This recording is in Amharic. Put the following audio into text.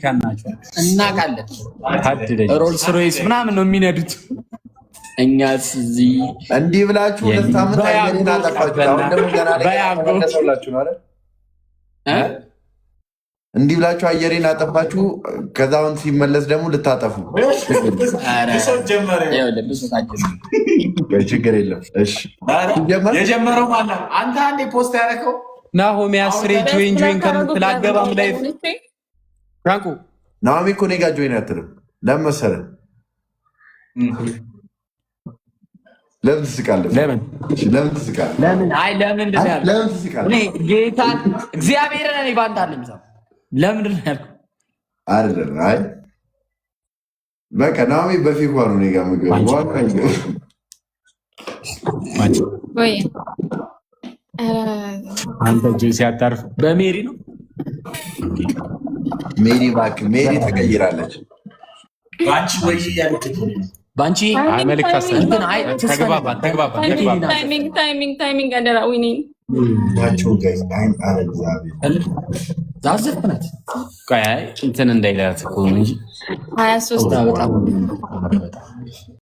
ካናቸው እናቃለን ሮልስ ሮይስ ምናምን ነው የሚነዱት። እኛስ እዚህ እንዲህ ብላችሁ ሁለት ዓመት አየሬን አጠፋችሁ። አሁን ደግሞ ገና ለቀላችሁ ነው አይደል? እንዲህ ብላችሁ አየሬን አጠፋችሁ። ከዛውን ሲመለስ ደግሞ ልታጠፉ ችግር የለም። እሺ የጀመረው ማለት አንተ አንዴ ፖስት ያደረከው ናሆሚ አስሬ ጆይን ከምትል አገባም ላይ ፍራንኮ ናሆሚ እኮ እኔ ጋር ጆይን አትልም። ለምን መሰለህ? ለምን ትስቃለህ? ለምን ትስቃለህ? ለምን ትስቃለህ? እኔ ጌታን እግዚአብሔርን እኔ ባንተ አለኝ ሰው ለምንድን ነው ያልኩህ? አይደለም አይ በቃ ናሆሚ በፊት ነው እኔ ጋር ምግብ ወይ አንተ ጆሲ አታርፍ። በሜሪ ነው ሜሪ እባክህ ሜሪ ተቀይራለች። ባንቺ ወይ ያንተ ባንቺ መልክ እንትን አይ ተግባባ ታይሚንግ አደራ ዊኒ ናቸው ጋይስ አይን አረ እግዚአብሔር ዛዝፍናት እንትን እንዳይላት እኮ እንጂ 23 በጣም